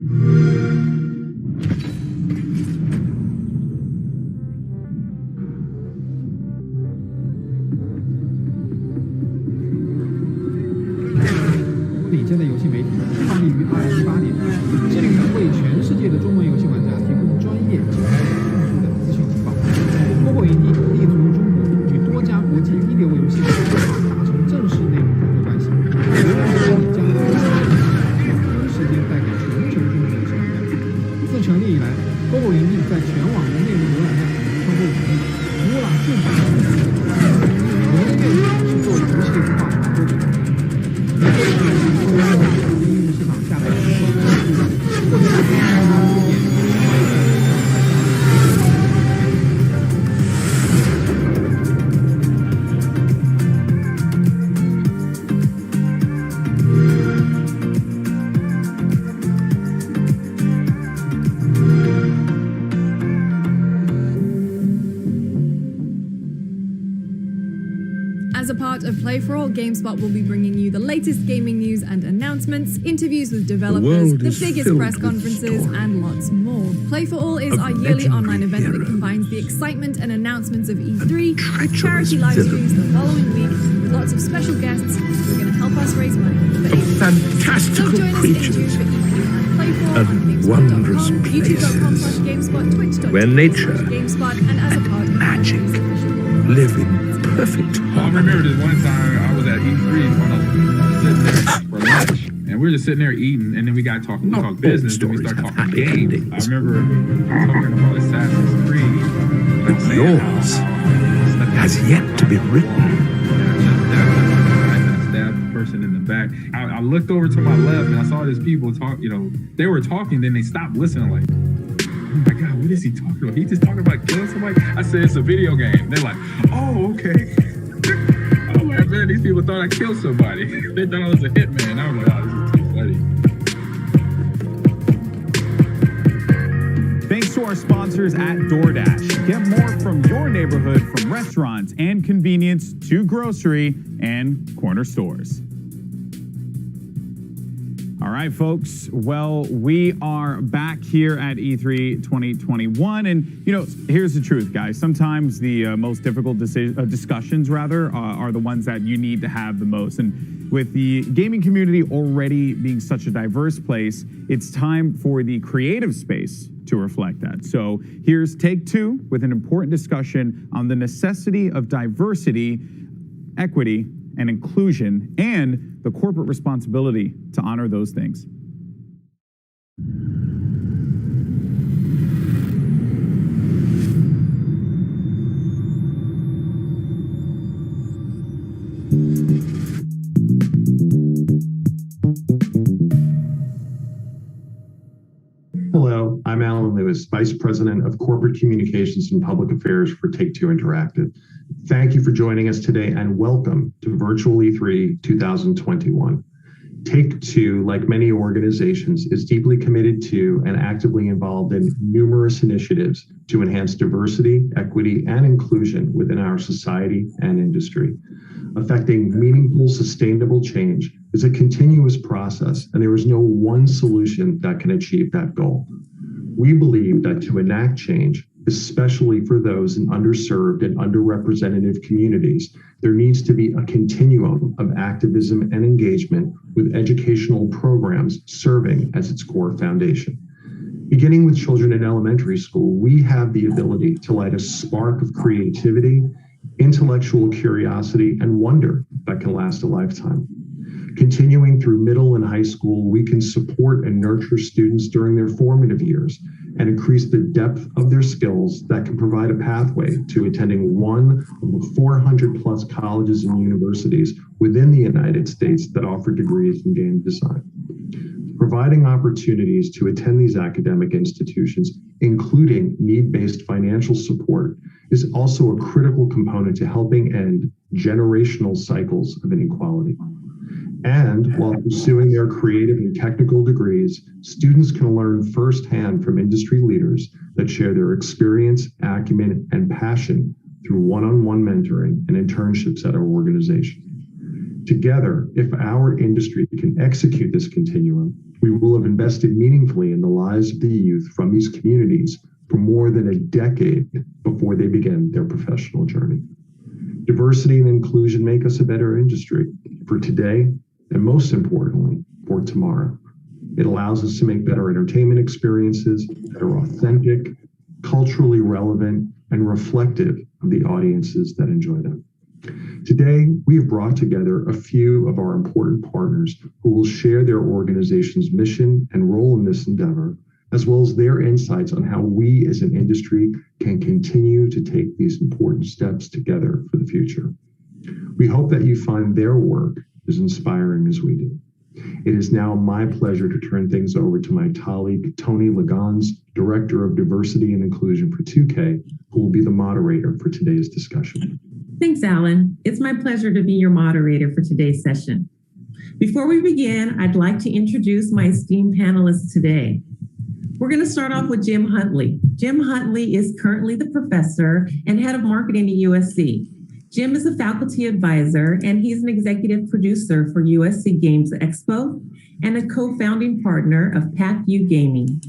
领先的游戏媒体创立于2018年，致力于为全世界的中文游戏玩家提供专业、精彩、迅速的资讯情报。Global Indie立足于中国，与多家国际一流游戏公司达成正式内容合作关系，未来将更多第一时间带给全球中国游戏玩家。自成立以来，Global Indie在全网的内容浏览量超过5亿，服务了400万人。我们的愿景是做游戏化多平台。应用市场下的获得大家一点。As a part of Play for All, GameSpot will be bringing you the latest gaming news and announcements, interviews with developers, the biggest press conferences, and lots more. Play for All is our yearly online event that combines the excitement and announcements of E3 with charity live streams the following week with lots of special guests who are going to help us raise money for E3. Fantastical creatures and wondrous places where nature and magic live in perfect harmony. I remember this one time I was at E3 for lunch, and we were just sitting there eating, and then we got talking. We talked business, and we started talking games. I remember talking about Assassin's Creed. Yours has yet to be written. I stabbed the person in the back. I looked over to my left, and I saw these people talk. You know, they were talking, then they stopped listening. Like, oh my God, what is he talking about? He just talking about killing somebody? I said, it's a video game. They're like, oh, okay. I'm like, man, these people thought I killed somebody. They thought I was a hitman. I was like, oh, this is too funny. Thanks to our sponsors at DoorDash. Get more from your neighborhood, from restaurants and convenience to grocery and corner stores. All right, folks. Well, we are back here at E3 2021. And, you know, here's the truth, guys. Sometimes the most difficult discussions, are the ones that you need to have the most. And with the gaming community already being such a diverse place, it's time for the creative space to reflect that. So here's take two with an important discussion on the necessity of diversity, equity, and inclusion, and the corporate responsibility to honor those things. Hello, I'm Alan Lewis, Vice President of Corporate Communications and Public Affairs for Take-Two Interactive. Thank you for joining us today and welcome to Virtual E3 2021. Take-Two, like many organizations, is deeply committed to and actively involved in numerous initiatives to enhance diversity, equity, and inclusion within our society and industry. Affecting meaningful, sustainable change is a continuous process, and there is no one solution that can achieve that goal. We believe that to enact change, especially for those in underserved and underrepresented communities, there needs to be a continuum of activism and engagement with educational programs serving as its core foundation. Beginning with children in elementary school, we have the ability to light a spark of creativity, intellectual curiosity, and wonder that can last a lifetime. Continuing through middle and high school, we can support and nurture students during their formative years and increase the depth of their skills that can provide a pathway to attending one of the 400 plus colleges and universities within the United States that offer degrees in game design. Providing opportunities to attend these academic institutions, including need-based financial support, is also a critical component to helping end generational cycles of inequality. And while pursuing their creative and technical degrees, students can learn firsthand from industry leaders that share their experience, acumen, and passion through one-on-one mentoring and internships at our organization. Together, if our industry can execute this continuum, We will have invested meaningfully in the lives of the youth from these communities for more than a decade before they begin their professional journey. Diversity and inclusion make us a better industry for today and, most importantly, for tomorrow. It allows us to make better entertainment experiences that are authentic, culturally relevant, and reflective of the audiences that enjoy them. Today, we have brought together a few of our important partners who will share their organization's mission and role in this endeavor, as well as their insights on how we as an industry can continue to take these important steps together for the future. We hope that you find their work as inspiring as we do. It is now my pleasure to turn things over to my colleague, Tony Lagans, Director of Diversity and Inclusion for 2K, who will be the moderator for today's discussion. Thanks, Alan. It's my pleasure to be your moderator for today's session. Before we begin, I'd like to introduce my esteemed panelists today. We're going to start off with Jim Huntley. Jim Huntley is currently the professor and head of marketing at USC. Jim is a faculty advisor, and he's an executive producer for USC Games Expo and a co-founding partner of PAC-U Gaming.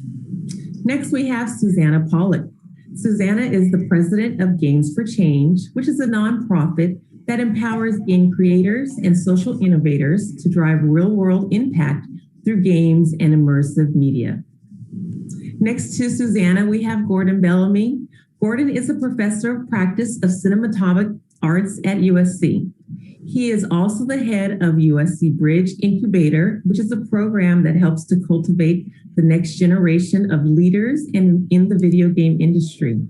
Next, we have Susanna Pollock. Susanna is the president of Games for Change, which is a nonprofit that empowers game creators and social innovators to drive real-world impact through games and immersive media. Next to Susanna, we have Gordon Bellamy. Gordon is a professor of practice of cinematographic arts at USC. He is also the head of USC Bridge Incubator, which is a program that helps to cultivate the next generation of leaders in the video game industry.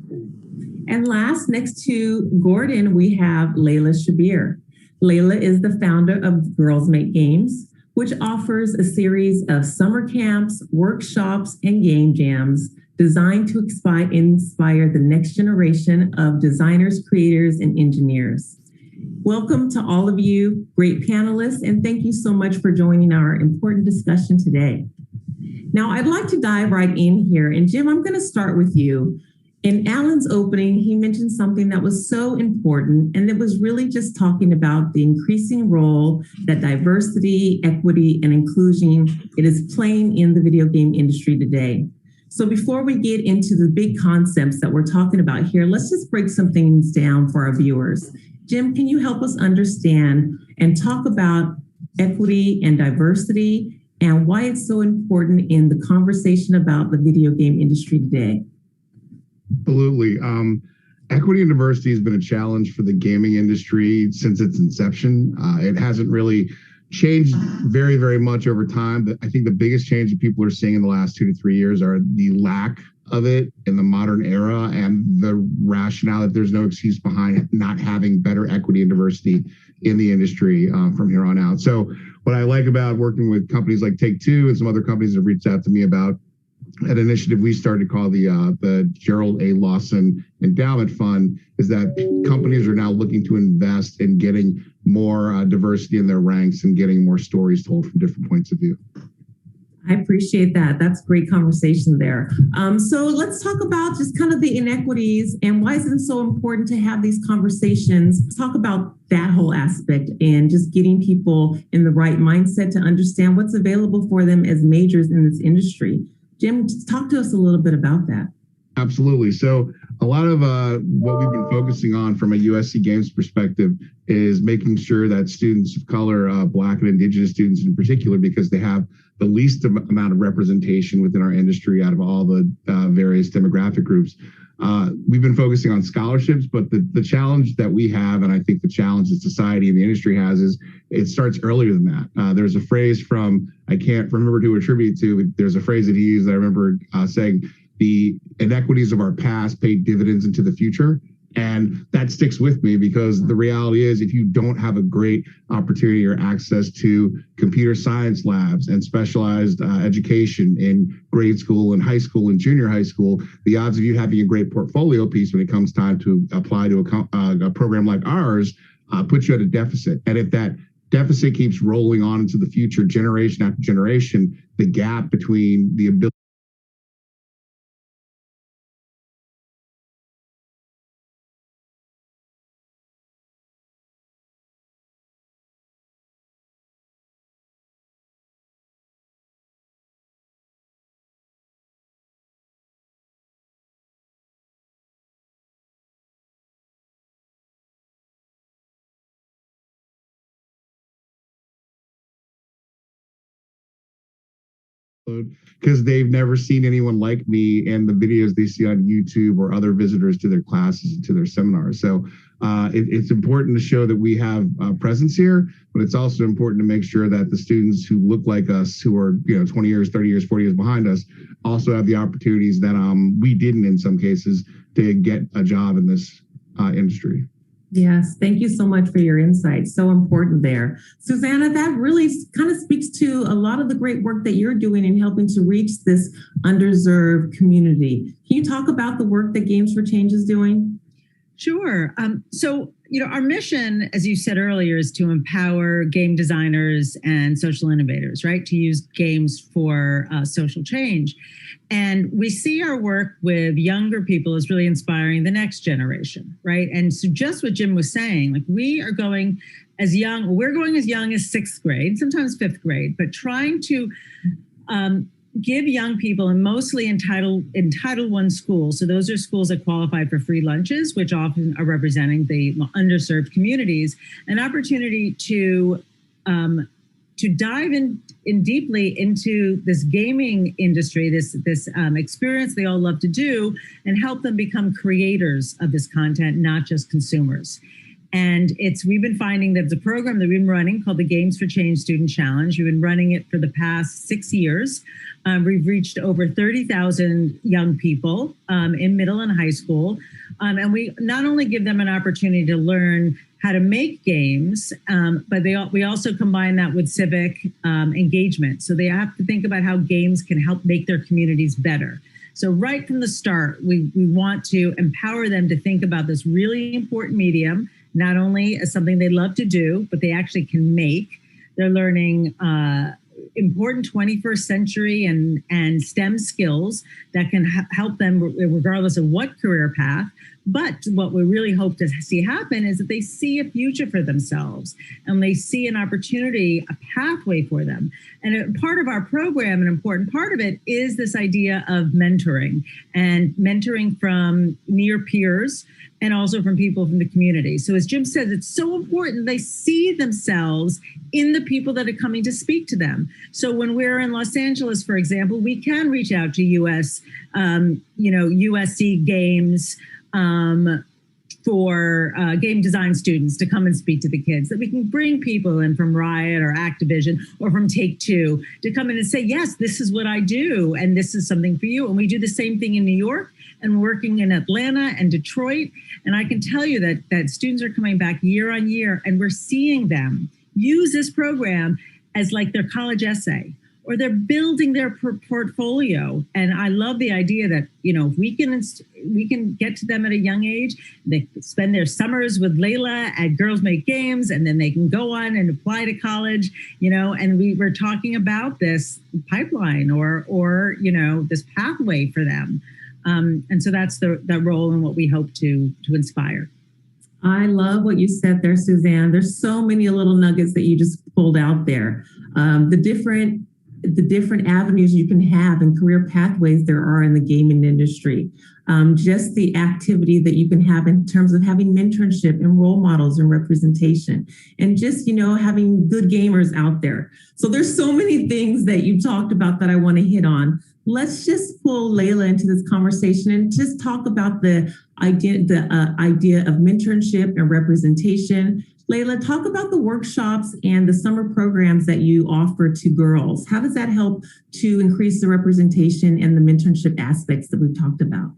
And last, next to Gordon, we have Layla Shabir. Layla is the founder of Girls Make Games, which offers a series of summer camps, workshops, and game jams designed to inspire the next generation of designers, creators, and engineers. Welcome to all of you, great panelists, and thank you so much for joining our important discussion today. Now, I'd like to dive right in here, and Jim, I'm going to start with you. In Alan's opening, he mentioned something that was so important, and it was really just talking about the increasing role that diversity, equity, and inclusion it is playing in the video game industry today. So before we get into the big concepts that we're talking about here, let's just break some things down for our viewers. Jim, can you help us understand and talk about equity and diversity and why it's so important in the conversation about the video game industry today? Absolutely. Equity and diversity has been a challenge for the gaming industry since its inception. It hasn't really changed very, very much over time. But I think the biggest change that people are seeing in the last 2 to 3 years are the lack of it in the modern era and the rationale that there's no excuse behind not having better equity and diversity in the industry from here on out. So what I like about working with companies like Take-Two and some other companies that have reached out to me about an initiative we started called the Gerald A. Lawson Endowment Fund is that companies are now looking to invest in getting more diversity in their ranks and getting more stories told from different points of view. I appreciate that. That's great conversation there. So let's talk about just kind of the inequities and why is it so important to have these conversations, talk about that whole aspect and just getting people in the right mindset to understand what's available for them as majors in this industry. Jim, talk to us a little bit about that. Absolutely. So a lot of what we've been focusing on from a USC Games perspective is making sure that students of color, Black and Indigenous students in particular, because they have the least amount of representation within our industry out of all the various demographic groups. We've been focusing on scholarships, but the challenge that we have, and I think the challenge that society and the industry has, is it starts earlier than that. There's a phrase from, I can't remember who to attribute to, but there's a phrase that he used that I remember saying, the inequities of our past pay dividends into the future. And that sticks with me because the reality is if you don't have a great opportunity or access to computer science labs and specialized education in grade school and high school and junior high school, the odds of you having a great portfolio piece when it comes time to apply to a program like ours puts you at a deficit. And if that deficit keeps rolling on into the future, generation after generation, the gap between the ability because they've never seen anyone like me and the videos they see on YouTube or other visitors to their classes, to their seminars. So it's important to show that we have presence here, but it's also important to make sure that the students who look like us, who are 20 years, 30 years, 40 years behind us, also have the opportunities that we didn't in some cases to get a job in this industry. Yes, thank you so much for your insights. So important there. Susanna, that really kind of speaks to a lot of the great work that you're doing in helping to reach this underserved community. Can you talk about the work that Games for Change is doing? Sure. So, our mission, as you said earlier, is to empower game designers and social innovators, right? To use games for social change. And we see our work with younger people as really inspiring the next generation, right? And so just what Jim was saying, like we're going as young as sixth grade, sometimes fifth grade, but trying to give young people, and mostly in Title I schools, so those are schools that qualify for free lunches, which often are representing the underserved communities, an opportunity to dive in deeply into this gaming industry, this experience they all love to do, and help them become creators of this content, not just consumers. And we've been finding that the program that we've been running called the Games for Change Student Challenge. We've been running it for the past 6 years. We've reached over 30,000 young people in middle and high school. And we not only give them an opportunity to learn how to make games, but we also combine that with civic engagement. So they have to think about how games can help make their communities better. So right from the start, we want to empower them to think about this really important medium, not only as something they love to do, but they actually can make. They're learning important 21st century and STEM skills that can help them regardless of what career path. But what we really hope to see happen is that they see a future for themselves and they see an opportunity, a pathway for them. And a part of our program, an important part of it, is this idea of mentoring, and mentoring from near peers and also from people from the community. So as Jim says, it's so important they see themselves in the people that are coming to speak to them. So when we're in Los Angeles, for example, we can reach out to USC Games for game design students to come and speak to the kids, that we can bring people in from Riot or Activision or from Take-Two to come in and say, yes, this is what I do, and this is something for you. And we do the same thing in New York and working in Atlanta and Detroit. And I can tell you that students are coming back year on year, and we're seeing them use this program as like their college essay, or they're building their portfolio. And I love the idea that, if we can get to them at a young age, they spend their summers with Layla at Girls Make Games, and then they can go on and apply to college, and we're talking about this pipeline or this pathway for them. And so that's the role and what we hope to inspire. I love what you said there, Suzanne. There's so many little nuggets that you just pulled out there. The different avenues you can have and career pathways there are in the gaming industry. Just the activity that you can have in terms of having mentorship and role models and representation, and just, having good gamers out there. So there's so many things that you talked about that I want to hit on. Let's just pull Layla into this conversation and just talk about the idea of mentorship and representation. Layla, talk about the workshops and the summer programs that you offer to girls. How does that help to increase the representation and the mentorship aspects that we've talked about?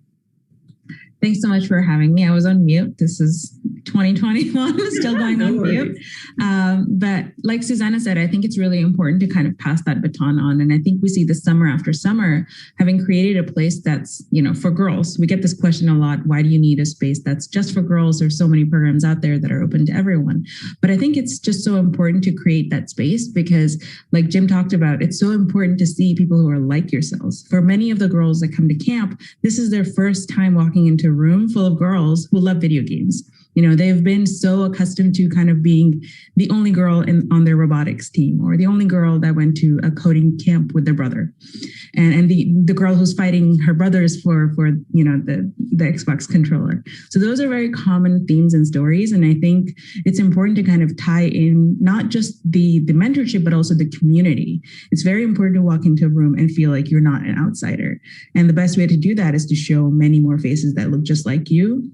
Thanks so much for having me. I was on mute. This is 2021, still going on mute. But like Susanna said, I think it's really important to kind of pass that baton on. And I think we see this summer after summer, having created a place that's, for girls. We get this question a lot. Why do you need a space that's just for girls? There's so many programs out there that are open to everyone. But I think it's just so important to create that space because, like Jim talked about, it's so important to see people who are like yourselves. For many of the girls that come to camp, this is their first time walking into a room full of girls who love video games. They've been so accustomed to kind of being the only girl on their robotics team or the only girl that went to a coding camp with their brother. and the girl who's fighting her brothers for the Xbox controller. So those are very common themes and stories, and I think it's important to kind of tie in not just the mentorship, but also the community. It's very important to walk into a room and feel like you're not an outsider, and the best way to do that is to show many more faces that look just like you.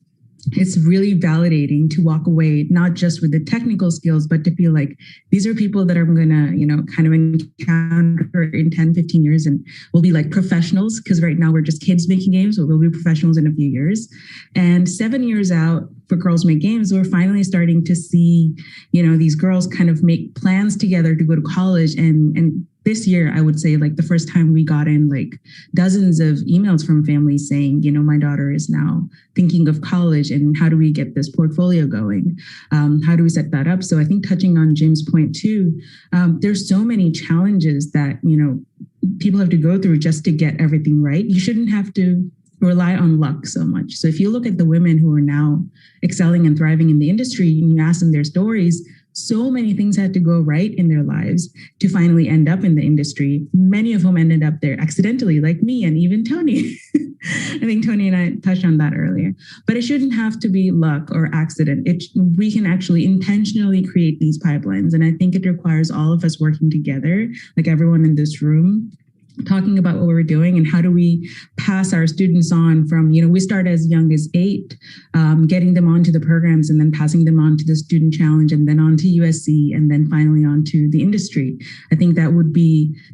It's really validating to walk away, not just with the technical skills, but to feel like these are people that I'm going to, kind of encounter in 10, 15 years and we'll be like professionals, because right now we're just kids making games, but we'll be professionals in a few years. And 7 years out for Girls Make Games, we're finally starting to see, these girls kind of make plans together to go to college. And this year, I would say like the first time we got in like dozens of emails from families saying, my daughter is now thinking of college and how do we get this portfolio going? How do we set that up? So I think touching on Jim's point too, there's so many challenges that, people have to go through just to get everything right. You shouldn't have to rely on luck so much. So if you look at the women who are now excelling and thriving in the industry and you ask them their stories, so many things had to go right in their lives to finally end up in the industry. Many of whom ended up there accidentally, like me and even Tony. I think Tony and I touched on that earlier. But it shouldn't have to be luck or accident. We can actually intentionally create these pipelines. And I think it requires all of us working together, like everyone in this room, talking about what we're doing and how do we pass our students on from, we start as young as 8, getting them onto the programs and then passing them on to the student challenge and then on to USC and then finally on to the industry. I think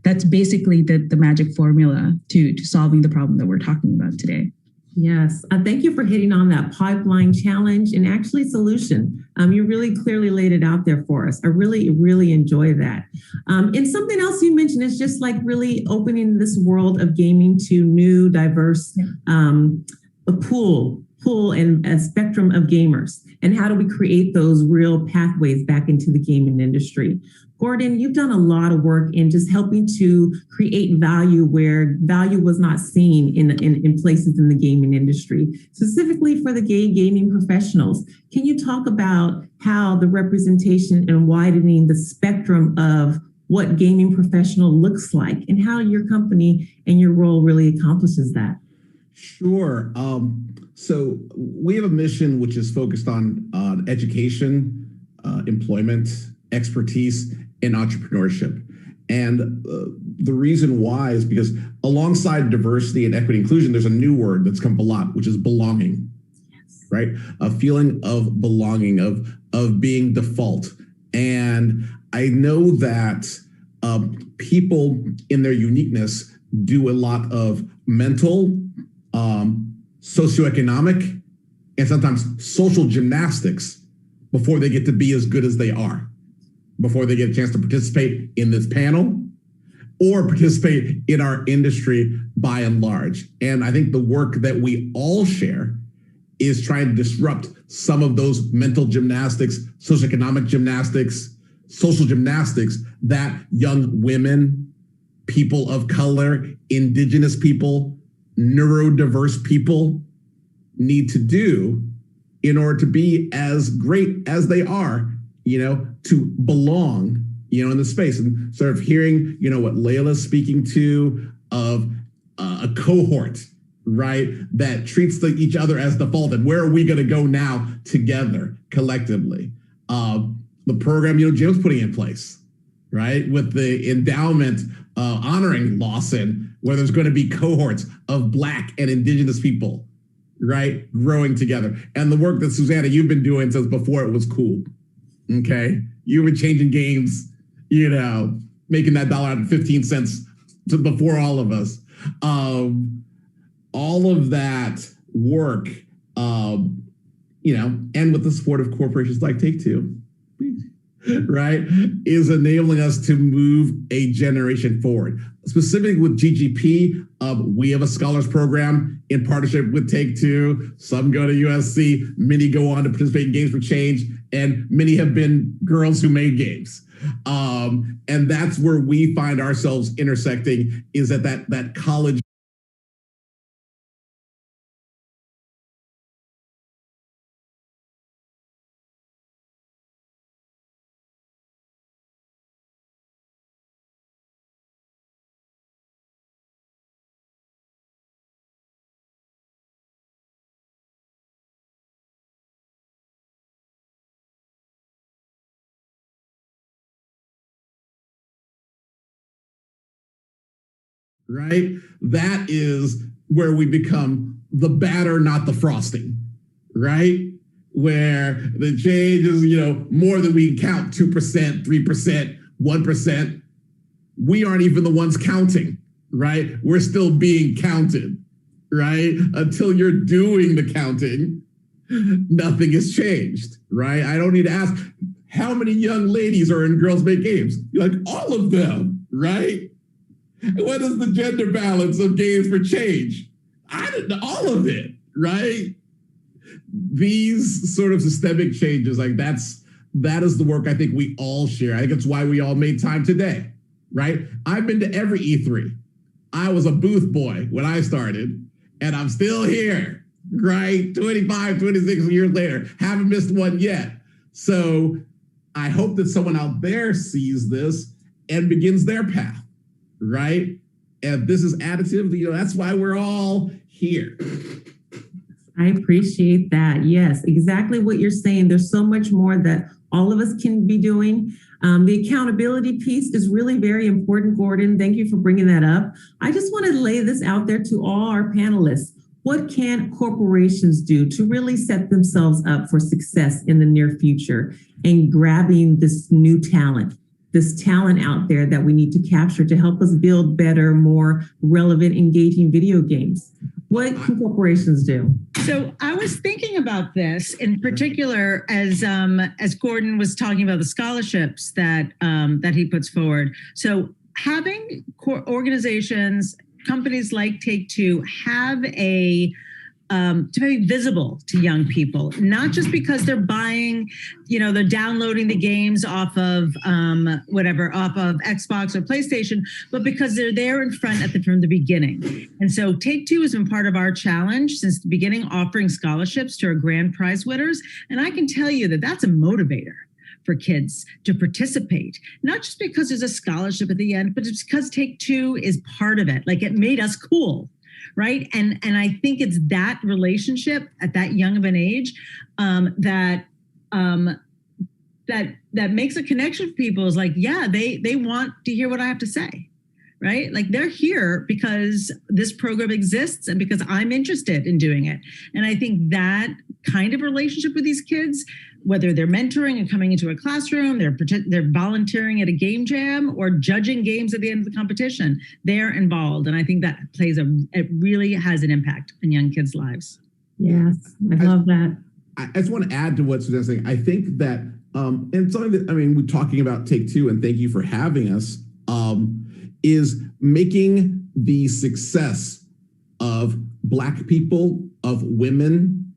that's basically the magic formula to solving the problem that we're talking about today. Yes, thank you for hitting on that pipeline challenge and actually solution. You really clearly laid it out there for us. I really, really enjoy that. And something else you mentioned is just like really opening this world of gaming to new, diverse a pool and a spectrum of gamers. And how do we create those real pathways back into the gaming industry? Gordon, you've done a lot of work in just helping to create value where value was not seen in places in the gaming industry, specifically for the gay gaming professionals. Can you talk about how the representation and widening the spectrum of what gaming professional looks like and how your company and your role really accomplishes that? Sure. So we have a mission which is focused on education, employment, expertise, and entrepreneurship. And the reason why is because alongside diversity and equity inclusion, there's a new word that's come up a lot, which is belonging, right? A feeling of belonging, of being default. And I know that people in their uniqueness do a lot of mental, socioeconomic, and sometimes social gymnastics before they get to be as good as they are, before they get a chance to participate in this panel or participate in our industry by and large. And I think the work that we all share is trying to disrupt some of those mental gymnastics, socioeconomic gymnastics, social gymnastics that young women, people of color, indigenous people, neurodiverse people need to do in order to be as great as they are, to belong, in the space. And sort of hearing, what Layla's speaking to of a cohort, right, that treats each other as default. And where are we going to go now together, collectively? The program, Jim's putting in place, right, with the endowment honoring Lawson, where there's going to be cohorts of Black and Indigenous people, right, growing together. And the work that Susanna, you've been doing since before it was cool. Okay, you've been changing games, making that dollar out of 15 cents before all of us. All of that work, and with the support of corporations like Take-Two, right, is enabling us to move a generation forward. Specifically with GGP, we have a scholars program in partnership with Take-Two. Some go to USC, many go on to participate in Games for Change, and many have been girls who made games. And that's where we find ourselves intersecting, is at that college right? That is where we become the batter, not the frosting, right? Where the change is, more than we can count, 2%, 3%, 1%. We aren't even the ones counting, right? We're still being counted, right? Until you're doing the counting, nothing has changed, right? I don't need to ask how many young ladies are in Girls Make Games. You're like, all of them, right? What is the gender balance of Games for Change? All of it, right? These sort of systemic changes, that is the work I think we all share. I think it's why we all made time today, right? I've been to every E3. I was a booth boy when I started, and I'm still here, right? 25, 26 years later, haven't missed one yet. So I hope that someone out there sees this and begins their path, right? And this is additive, that's why we're all here. I appreciate that. Yes, exactly what you're saying. There's so much more that all of us can be doing. The accountability piece is really very important, Gordon. Thank you for bringing that up. I just want to lay this out there to all our panelists. What can corporations do to really set themselves up for success in the near future and grabbing this new talent, this talent out there that we need to capture to help us build better, more relevant, engaging video games? What can corporations do? So I was thinking about this in particular as Gordon was talking about the scholarships that he puts forward. So having organizations, companies like Take-Two have to be visible to young people, not just because they're buying, they're downloading the games off of Xbox or PlayStation, but because they're there in front from the beginning. And so Take-Two has been part of our challenge since the beginning, offering scholarships to our grand prize winners. And I can tell you that that's a motivator for kids to participate, not just because there's a scholarship at the end, but it's because Take-Two is part of it. Like, it made us cool. Right. And I think it's that relationship at that young of an age that makes a connection for people. Is like, yeah, they want to hear what I have to say. Right. Like, they're here because this program exists and because I'm interested in doing it. And I think that kind of relationship with these kids, whether they're mentoring and coming into a classroom, they're volunteering at a game jam or judging games at the end of the competition, they're involved. And I think that it really has an impact on young kids' lives. Yes, I love that. I just want to add to what Suzanne's saying. I think that, and something that, we're talking about Take-Two, and thank you for having us, is making the success of Black people, of women,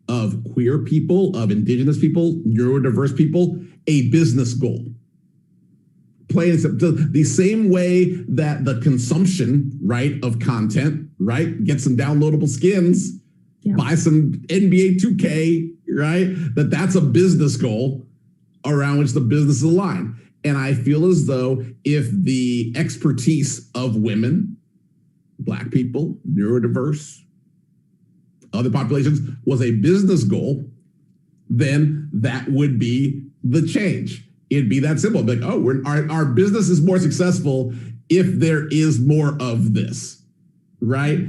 of queer people, of Indigenous people, neurodiverse people, a business goal. Plain the same way that the consumption, right, of content, right, get some downloadable skins, buy some NBA 2K, right, that's a business goal around which the business is aligned. And I feel as though if the expertise of women, Black people, neurodiverse, other populations was a business goal, then that would be the change. It'd be that simple. Like, our business is more successful if there is more of this, right?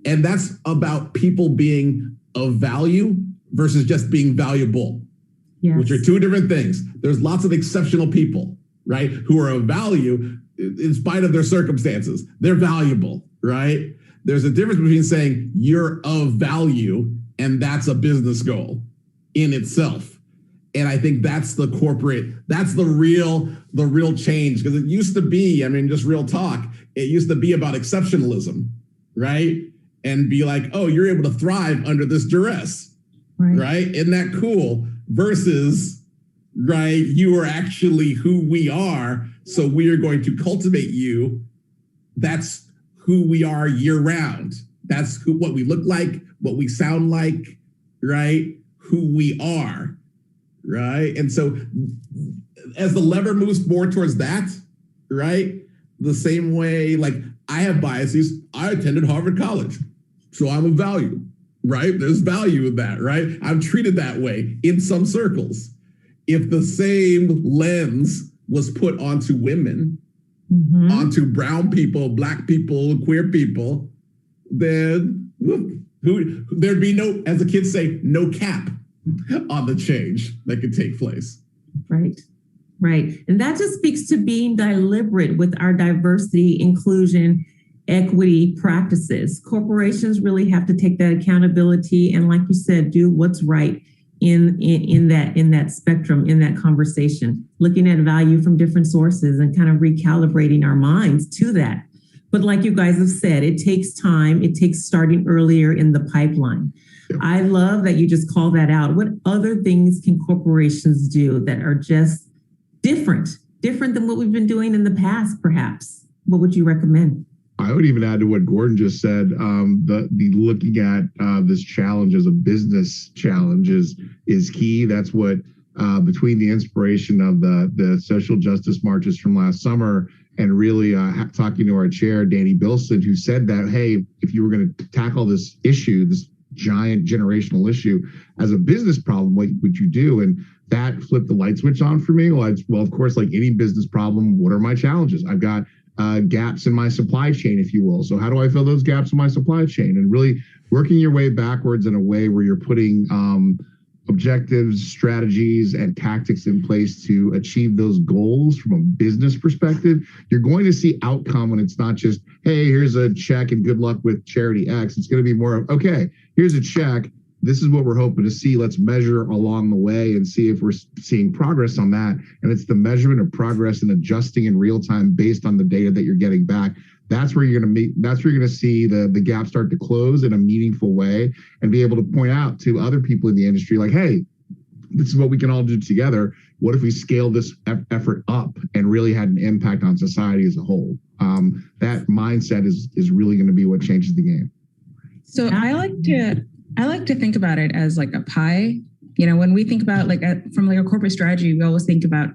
And that's about people being of value versus just being valuable, which are two different things. There's lots of exceptional people, right, who are of value in spite of their circumstances. They're valuable, right? There's a difference between saying you're of value and that's a business goal in itself. And I think that's the real change. Because it used to be, just real talk, it used to be about exceptionalism, right? And be like, oh, you're able to thrive under this duress, right? Isn't that cool? Versus, right, you are actually who we are, so we are going to cultivate you. That's who we are year round. That's what we look like, what we sound like, right? Who we are, right? And so as the lever moves more towards that, right? The same way, like, I have biases. I attended Harvard College, so I'm of value, right? There's value in that, right? I'm treated that way in some circles. If the same lens was put onto women, onto brown people, black people, queer people, then there'd be no, as the kids say, no cap on the change that could take place. Right. Right. And that just speaks to being deliberate with our diversity, inclusion, equity practices. Corporations really have to take that accountability and, like you said, do what's right in that spectrum, in that conversation, looking at value from different sources and kind of recalibrating our minds to that. But like you guys have said, it takes time. It takes starting earlier in the pipeline. I love that you just call that out. What other things can corporations do that are just different than what we've been doing in the past, perhaps? What would you recommend? I would even add to what Gordon just said. The looking at this challenge as a business challenge is key. That's what between the inspiration of the social justice marches from last summer and really talking to our chair, Danny Bilson, who said that, hey, if you were going to tackle this issue, this giant generational issue as a business problem, what would you do? And that flipped the light switch on for me. Well, of course, like any business problem, what are my challenges? I've got gaps in my supply chain, if you will. So how do I fill those gaps in my supply chain? And really working your way backwards in a way where you're putting objectives, strategies, and tactics in place to achieve those goals from a business perspective. You're going to see outcome when it's not just, hey, here's a check and good luck with charity X. It's going to be more of, okay, here's a check. This is what we're hoping to see. Let's measure along the way and see if we're seeing progress on that. And it's the measurement of progress and adjusting in real time based on the data that you're getting back. That's where you're going to meet. That's where you're going to see the gap start to close in a meaningful way and be able to point out to other people in the industry, like, hey, this is what we can all do together. What if we scale this effort up and really had an impact on society as a whole? That mindset is really going to be what changes the game. So I like to think about it as like a pie. You know, when we think about from a corporate strategy, we always think about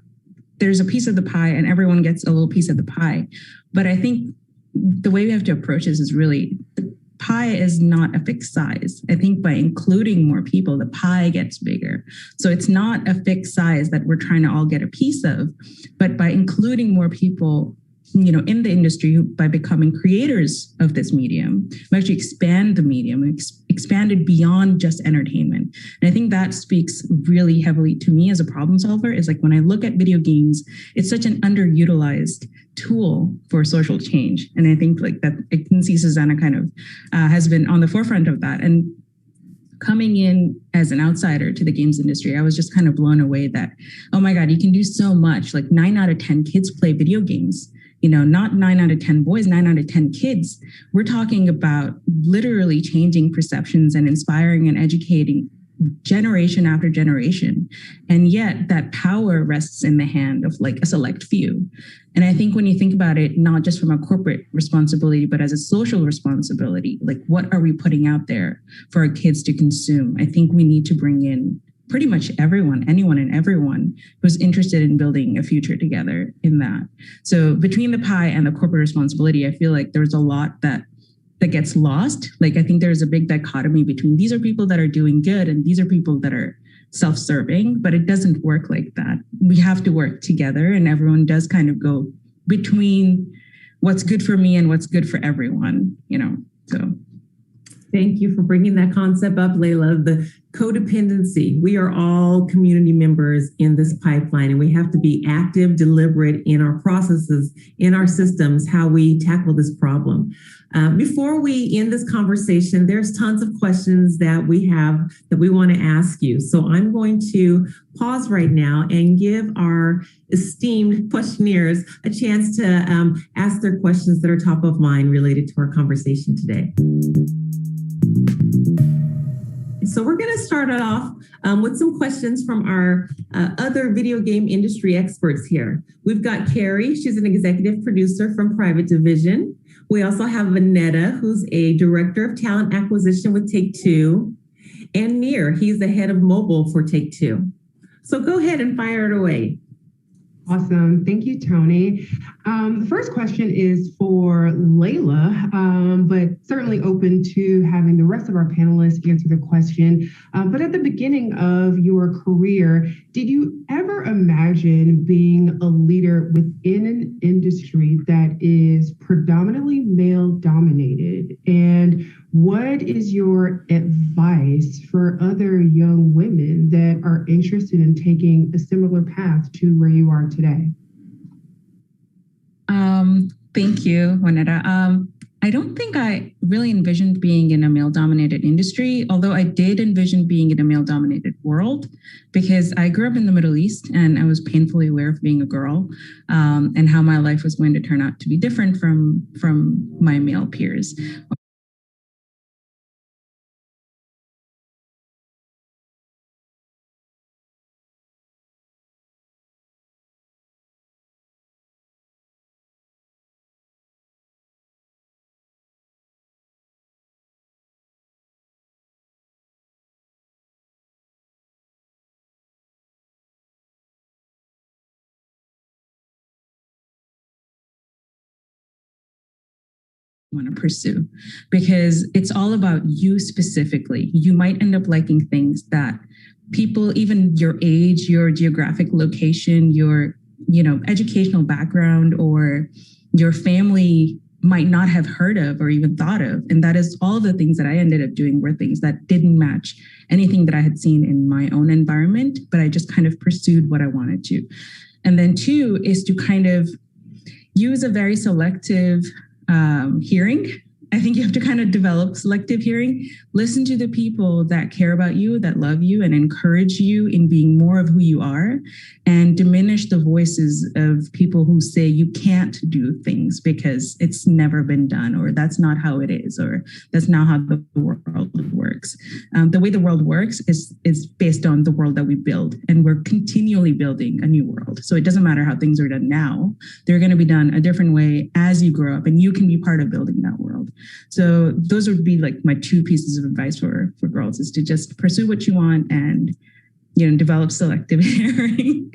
there's a piece of the pie and everyone gets a little piece of the pie. But I think the way we have to approach this is really the pie is not a fixed size. I think by including more people, the pie gets bigger. So it's not a fixed size that we're trying to all get a piece of, but by including more people, you know, in the industry, by becoming creators of this medium, we actually expand the medium, expand it beyond just entertainment. And I think that speaks really heavily to me as a problem solver, is like when I look at video games, it's such an underutilized tool for social change. And I think like that, I can see Susanna kind of has been on the forefront of that. And coming in as an outsider to the games industry, I was just kind of blown away that, oh my God, you can do so much. Like 9 out of 10 kids play video games. You know, not 9 out of 10 boys, 9 out of 10 kids. We're talking about literally changing perceptions and inspiring and educating generation after generation. And yet that power rests in the hand of like a select few. And I think when you think about it, not just from a corporate responsibility, but as a social responsibility, like what are we putting out there for our kids to consume? I think we need to bring in pretty much everyone, anyone and everyone who's interested in building a future together in that. So between the pie and the corporate responsibility, I feel like there's a lot that gets lost. Like I think there's a big dichotomy between these are people that are doing good and these are people that are self-serving, but it doesn't work like that. We have to work together and everyone does kind of go between what's good for me and what's good for everyone, you know, so. Thank you for bringing that concept up, Layla. The codependency. We are all community members in this pipeline, and we have to be active, deliberate in our processes, in our systems, how we tackle this problem. Before we end this conversation, there's tons of questions that we have that we want to ask you. So I'm going to pause right now and give our esteemed questionnaires a chance to ask their questions that are top of mind related to our conversation today. So we're going to start it off with some questions from our other video game industry experts here. We've got Carrie. She's an executive producer from Private Division. We also have Vanetta, who's a director of talent acquisition with Take-Two. And Nir, he's the head of mobile for Take-Two. So go ahead and fire it away. Awesome. Thank you, Tony. The first question is for Layla. but certainly open to having the rest of our panelists answer the question. But at the beginning of your career, did you ever imagine being a leader within an industry that is predominantly male dominated? And what is your advice for other young women that are interested in taking a similar path to where you are today? Thank you, Juanetta. I don't think I really envisioned being in a male-dominated industry, although I did envision being in a male-dominated world, because I grew up in the Middle East and I was painfully aware of being a girl, and how my life was going to turn out to be different from my male peers. Want to pursue, because it's all about you specifically. You might end up liking things that people, even your age, your geographic location, your educational background, or your family might not have heard of or even thought of. And that is all the things that I ended up doing were things that didn't match anything that I had seen in my own environment, but I just kind of pursued what I wanted to. And then two is to kind of use a very selective hearing. I think you have to kind of develop selective hearing. Listen to the people that care about you, that love you, and encourage you in being more of who you are, and diminish the voices of people who say you can't do things because it's never been done, or that's not how it is, or that's not how the world works. The way the world works is based on the world that we build, and we're continually building a new world. So it doesn't matter how things are done now. They're going to be done a different way as you grow up, and you can be part of building that world. So those would be like my two pieces of advice for girls, is to just pursue what you want and, develop selective hearing.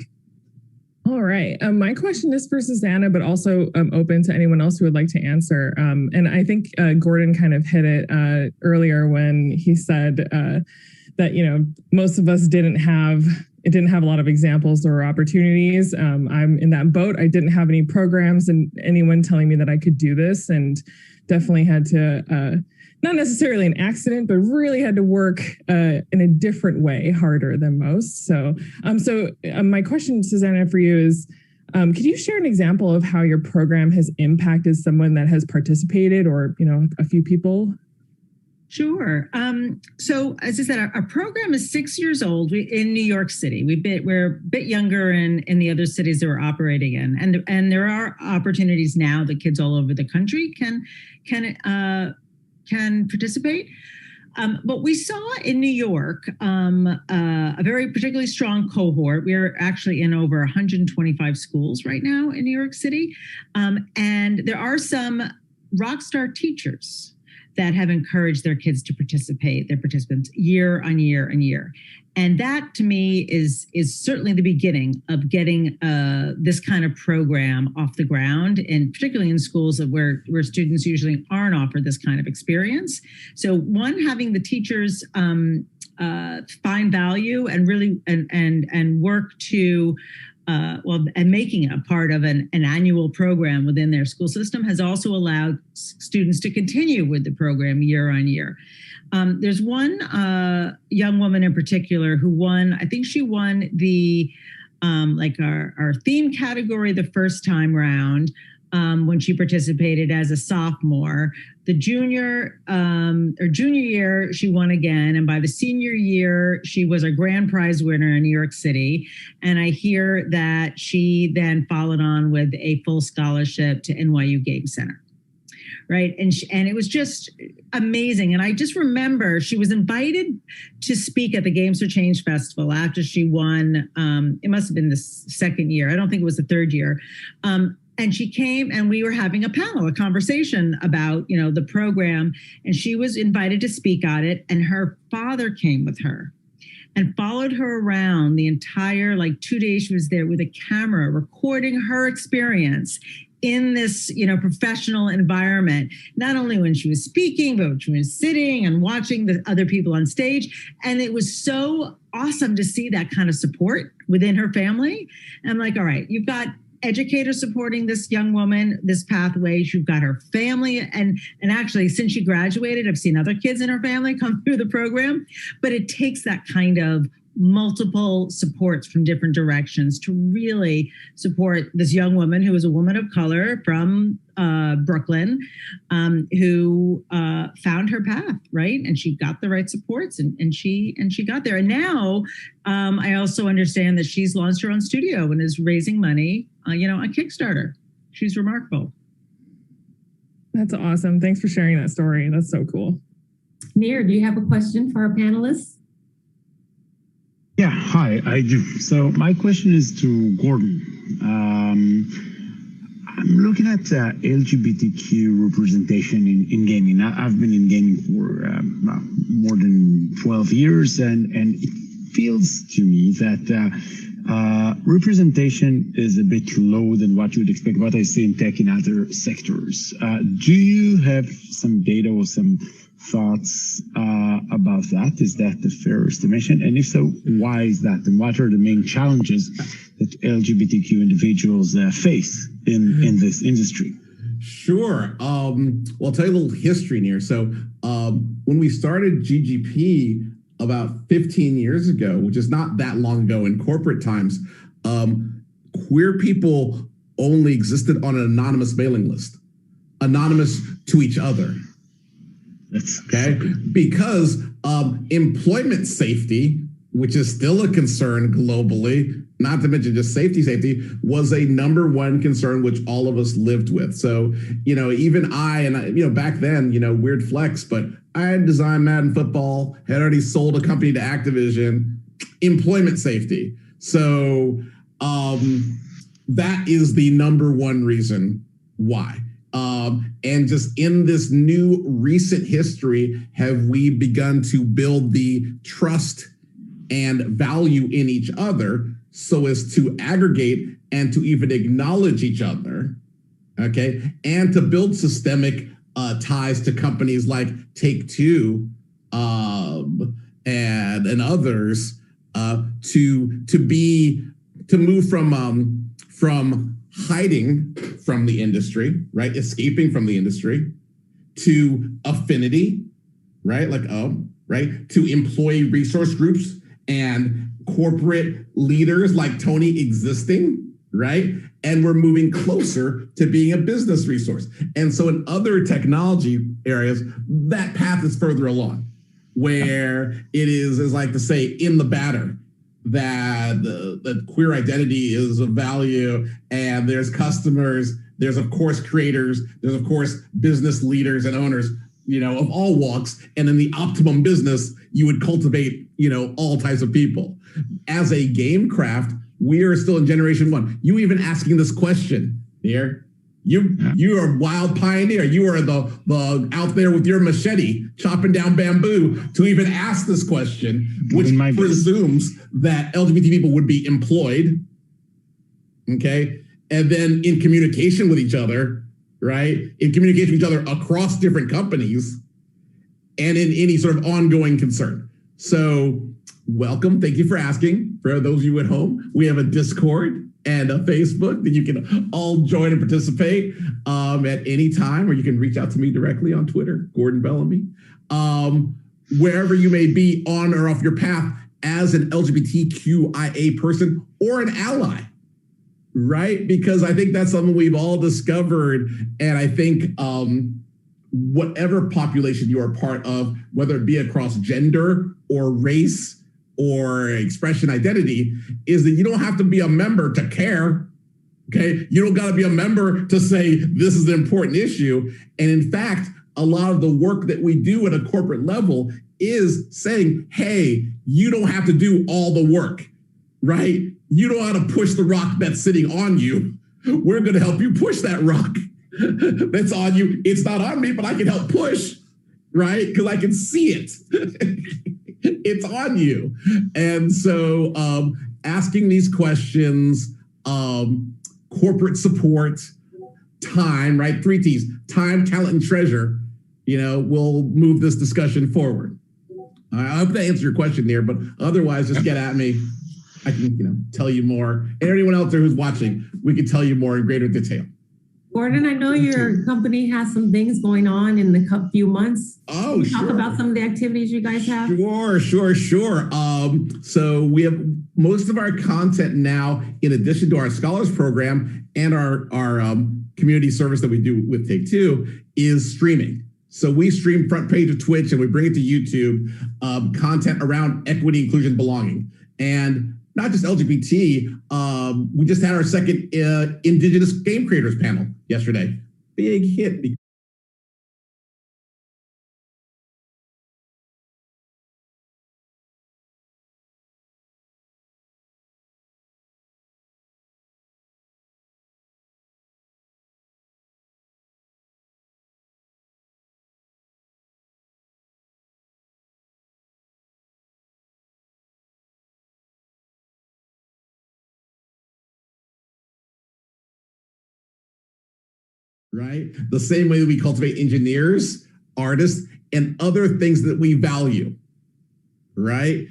All right. My question is for Susanna, but also open to anyone else who would like to answer. And I think Gordon kind of hit it earlier when he said that, most of us didn't have a lot of examples or opportunities. I'm in that boat. I didn't have any programs and anyone telling me that I could do this, and definitely had to, not necessarily an accident, but really had to work in a different way, harder than most. So my question, Susanna, for you is, could you share an example of how your program has impacted someone that has participated, or, a few people? Sure. So as I said, our program is 6 years old in New York City. We're a bit younger in the other cities that we're operating in, and there are opportunities now that kids all over the country can participate. But we saw in New York a very particularly strong cohort. We're actually in over 125 schools right now in New York City, and there are some rock star teachers that have encouraged their kids to participate, their participants, year on year and year. And that, to me, is certainly the beginning of getting this kind of program off the ground, and particularly in schools where students usually aren't offered this kind of experience. So one, having the teachers find value and really and work to and making it a part of an annual program within their school system has also allowed students to continue with the program year on year. There's one young woman in particular who won, I think she won the our theme category the first time round when she participated as a sophomore. The junior year, she won again. And by the senior year, she was a grand prize winner in New York City. And I hear that she then followed on with a full scholarship to NYU Game Center. Right. And it was just amazing. And I just remember she was invited to speak at the Games for Change Festival after she won. It must have been the second year. I don't think it was the third year. And she came and we were having a conversation about, the program, and she was invited to speak on it. And her father came with her and followed her around the entire 2 days she was there with a camera recording her experience in this, professional environment, not only when she was speaking, but when she was sitting and watching the other people on stage. And it was so awesome to see that kind of support within her family. And I'm like, all right, you've got educators supporting this young woman, this pathway. You've got her family. And actually, since she graduated, I've seen other kids in her family come through the program. But it takes that kind of multiple supports from different directions to really support this young woman who is a woman of color from Brooklyn, who found her path, right? And she got the right supports, and she got there. And now I also understand that she's launched her own studio and is raising money, on Kickstarter. She's remarkable. That's awesome. Thanks for sharing that story. That's so cool. Nir, do you have a question for our panelists? Yeah, hi, I do. So my question is to Gordon. I'm looking at LGBTQ representation in gaming. I've been in gaming for more than 12 years, and it feels to me that representation is a bit low than what you would expect, what I see in tech in other sectors. Do you have some data or some thoughts about that? Is that the fair estimation? And if so, why is that? And what are the main challenges that LGBTQ individuals face in this industry? Sure. Well, I'll tell you a little history here. So when we started GGP about 15 years ago, which is not that long ago in corporate times, queer people only existed on an anonymous mailing list, anonymous to each other. Okay, because employment safety, which is still a concern globally, not to mention just safety, was a number one concern which all of us lived with. So, even back then, weird flex, but I had designed Madden Football, had already sold a company to Activision, employment safety. So that is the number one reason why. And just in this new recent history, have we begun to build the trust and value in each other so as to aggregate and to even acknowledge each other, okay? And to build systemic ties to companies like Take-Two and others to move from hiding from the industry, right? Escaping from the industry, to affinity, right? To employee resource groups and corporate leaders like Tony existing, right? And we're moving closer to being a business resource. And so in other technology areas, that path is further along, where it is like to say in the batter, that the queer identity is of value, and there's customers, there's of course creators, there's of course business leaders and owners, of all walks, and in the optimum business, you would cultivate, all types of people. As a game craft, we are still in generation one. You even asking this question here, you are a wild pioneer. You are the out there with your machete chopping down bamboo to even ask this question, which presumes that LGBT people would be employed, okay, and then in communication with each other, right? In communication with each other across different companies, and in any sort of ongoing concern. So, welcome. Thank you for asking. For those of you at home, we have a Discord and a Facebook that you can all join and participate at any time, or you can reach out to me directly on Twitter, Gordon Bellamy. Wherever you may be on or off your path as an LGBTQIA person or an ally, right? Because I think that's something we've all discovered. And I think whatever population you are part of, whether it be across gender or race or expression identity, is that you don't have to be a member to care, okay? You don't got to be a member to say this is an important issue. And in fact, a lot of the work that we do at a corporate level is saying, hey, you don't have to do all the work, right? You don't have to push the rock that's sitting on you. We're going to help you push that rock that's on you. It's not on me, but I can help push, right? Because I can see it. It's on you. And so asking these questions, corporate support, time, right? 3 T's, time, talent, and treasure, will move this discussion forward. I hope that answers your question there, but otherwise just get at me. I can, tell you more. And anyone else there who's watching, we can tell you more in greater detail. Gordon, I know your company has some things going on in the few months. Oh, can you sure. Talk about some of the activities you guys have. Sure. So we have most of our content now, in addition to our Scholars Program and our community service that we do with Take-Two, is streaming. So we stream front page of Twitch and we bring it to YouTube, content around equity, inclusion, belonging. And not just LGBT, we just had our second Indigenous Game Creators panel yesterday. Big hit. Right? The same way that we cultivate engineers, artists, and other things that we value, right?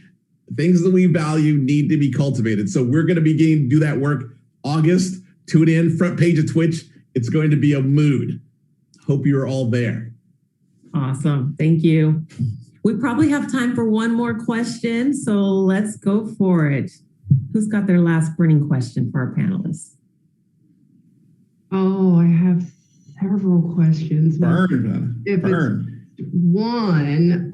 Things that we value need to be cultivated. So we're going to begin to do that work August. Tune in, front page of Twitch. It's going to be a mood. Hope you're all there. Awesome. Thank you. We probably have time for one more question, so let's go for it. Who's got their last burning question for our panelists? Oh, I have several questions. Burn. One,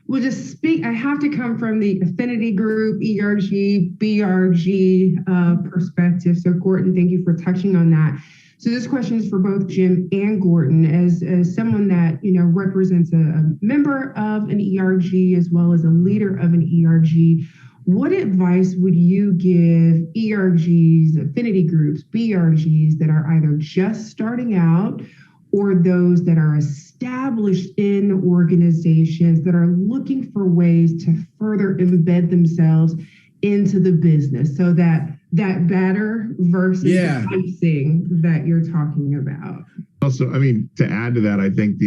we'll just speak. I have to come from the affinity group, ERG, BRG perspective. So Gordon, thank you for touching on that. So this question is for both Jim and Gordon, as someone that represents a member of an ERG as well as a leader of an ERG. What advice would you give ERGs, affinity groups, BRGs that are either just starting out or those that are established in organizations that are looking for ways to further embed themselves into the business, so that better versus the fixing that you're talking about? Also, to add to that, I think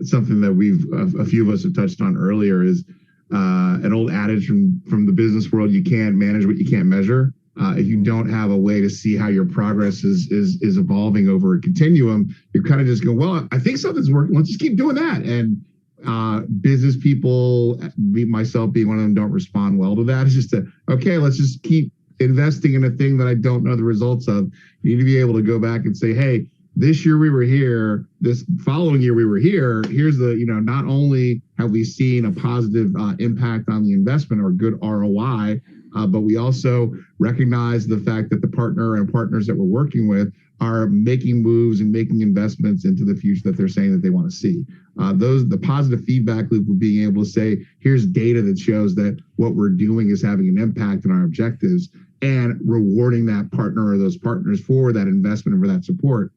something that a few of us have touched on earlier is an old adage from the business world: you can't manage what you can't measure. If you don't have a way to see how your progress is evolving over a continuum, you're kind of just going, well, I think something's working. Let's just keep doing that. And business people, myself being one of them, don't respond well to that. It's just okay, let's just keep investing in a thing that I don't know the results of. You need to be able to go back and say, hey, this year we were here, this following year we were here. Here's not only have we seen a positive impact on the investment or good ROI, but we also recognize the fact that the partner and partners that we're working with are making moves and making investments into the future that they're saying that they want to see. The positive feedback loop of being able to say, here's data that shows that what we're doing is having an impact on our objectives, and rewarding that partner or those partners for that investment and for that support.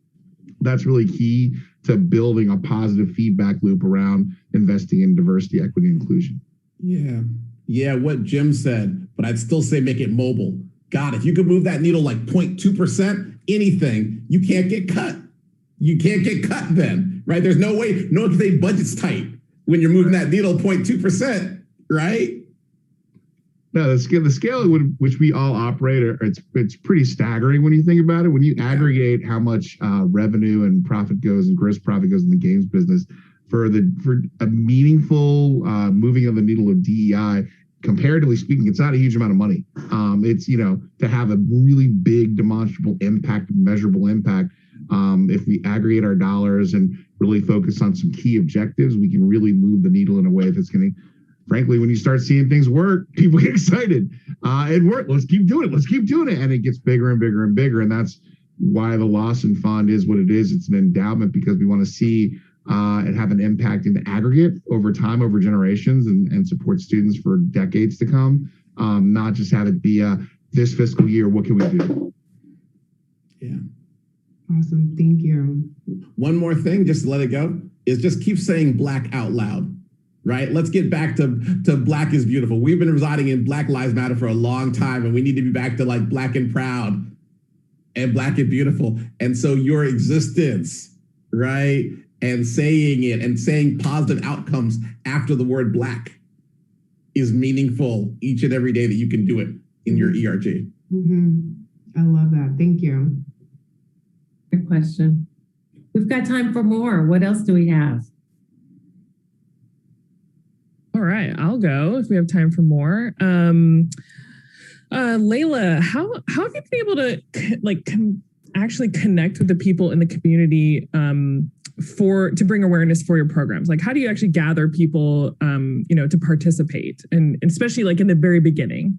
That's really key to building a positive feedback loop around investing in diversity, equity, and inclusion. Yeah, what Jim said, but I'd still say make it mobile. God, if you could move that needle like 0.2%, anything, you can't get cut. You can't get cut then, right? There's no way, no one can say budget's tight when you're moving that needle 0.2%, right? No, the scale at which we all operate, it's pretty staggering when you think about it. When you aggregate how much revenue and profit goes and gross profit goes in the games business, for a meaningful moving of the needle of DEI, comparatively speaking, it's not a huge amount of money. It's to have a really big demonstrable impact, measurable impact. If we aggregate our dollars and really focus on some key objectives, we can really move the needle in a way that's going to. Frankly, when you start seeing things work, people get excited. It worked. Let's keep doing it. Let's keep doing it. And it gets bigger and bigger and bigger. And that's why the Lawson Fund is what it is. It's an endowment because we want to see and have an impact in the aggregate over time, over generations, and support students for decades to come. Not just have it be this fiscal year, what can we do? Yeah. Awesome. Thank you. One more thing, just to let it go, is just keep saying Black out loud. Right? Let's get back to Black is beautiful. We've been residing in Black Lives Matter for a long time, and we need to be back to like Black and proud and Black and beautiful. And so your existence, right? And saying it and saying positive outcomes after the word Black is meaningful each and every day that you can do it in your ERG. I love that. Thank you. Good question. We've got time for more. What else do we have? All right, I'll go if we have time for more. Layla, how have you been able to actually connect with the people in the community to bring awareness for your programs? Like, how do you actually gather people, to participate, and especially like in the very beginning?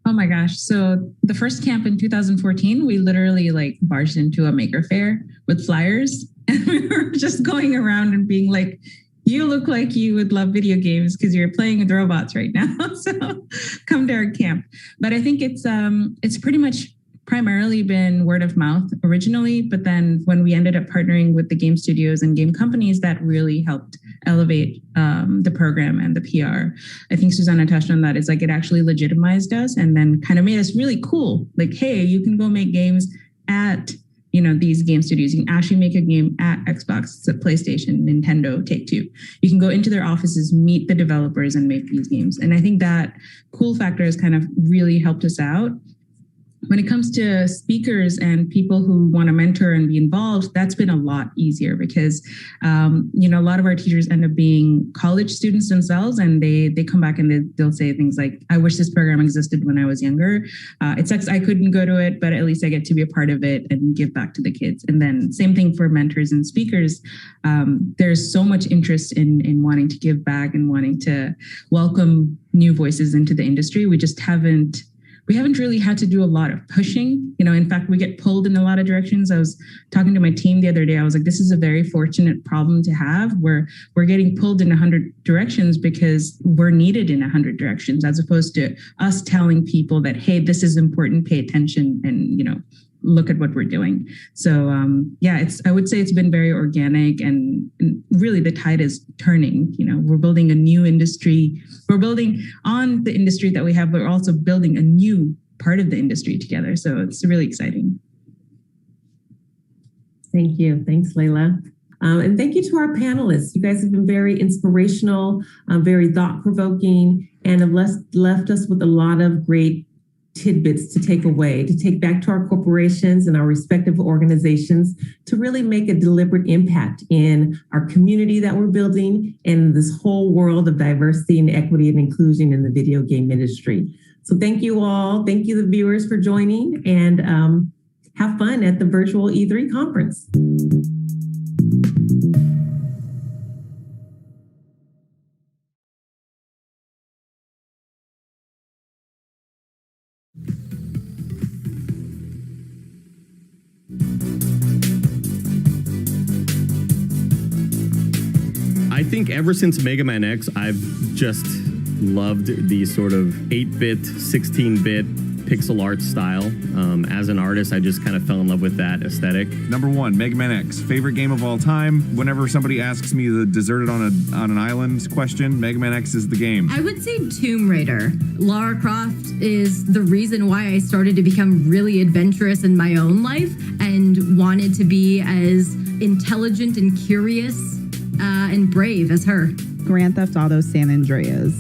Oh my gosh. So the first camp in 2014, we literally like barged into a maker fair with flyers, and we were just going around and being like, you look like you would love video games because you're playing with robots right now. So come to our camp. But I think it's pretty much primarily been word of mouth originally, but then when we ended up partnering with the game studios and game companies, that really helped elevate the program and the PR. I think Susanna touched on that. It's like it actually legitimized us and then kind of made us really cool. Like, hey, you can go make games at these game studios. You can actually make a game at Xbox, PlayStation, Nintendo, Take-Two. You can go into their offices, meet the developers, and make these games. And I think that cool factor has kind of really helped us out. When it comes to speakers and people who want to mentor and be involved, that's been a lot easier because, a lot of our teachers end up being college students themselves, and they come back and they'll say things like, I wish this program existed when I was younger. It sucks I couldn't go to it, but at least I get to be a part of it and give back to the kids. And then same thing for mentors and speakers. There's so much interest in wanting to give back and wanting to welcome new voices into the industry. We haven't really had to do a lot of pushing. In fact, we get pulled in a lot of directions. I was talking to my team the other day. I was like, this is a very fortunate problem to have where we're getting pulled in 100 directions because we're needed in 100 directions, as opposed to us telling people that, hey, this is important, pay attention, and, look at what we're doing. So I would say it's been very organic, and really the tide is turning. We're building a new industry. We're building on the industry that we have, but we're also building a new part of the industry together. So it's really exciting. Thank you. Thanks, Layla. And thank you to our panelists. You guys have been very inspirational, very thought-provoking, and have left us with a lot of great tidbits to take away, to take back to our corporations and our respective organizations to really make a deliberate impact in our community that we're building and this whole world of diversity and equity and inclusion in the video game industry. So thank you all. Thank you, the viewers, for joining, and have fun at the virtual E3 conference. I think ever since Mega Man X, I've just loved the sort of 8-bit, 16-bit pixel art style. As an artist, I just kind of fell in love with that aesthetic. Number one, Mega Man X, favorite game of all time. Whenever somebody asks me the deserted on an island question, Mega Man X is the game. I would say Tomb Raider. Lara Croft is the reason why I started to become really adventurous in my own life and wanted to be as intelligent and curious and brave as her. Grand Theft Auto San Andreas.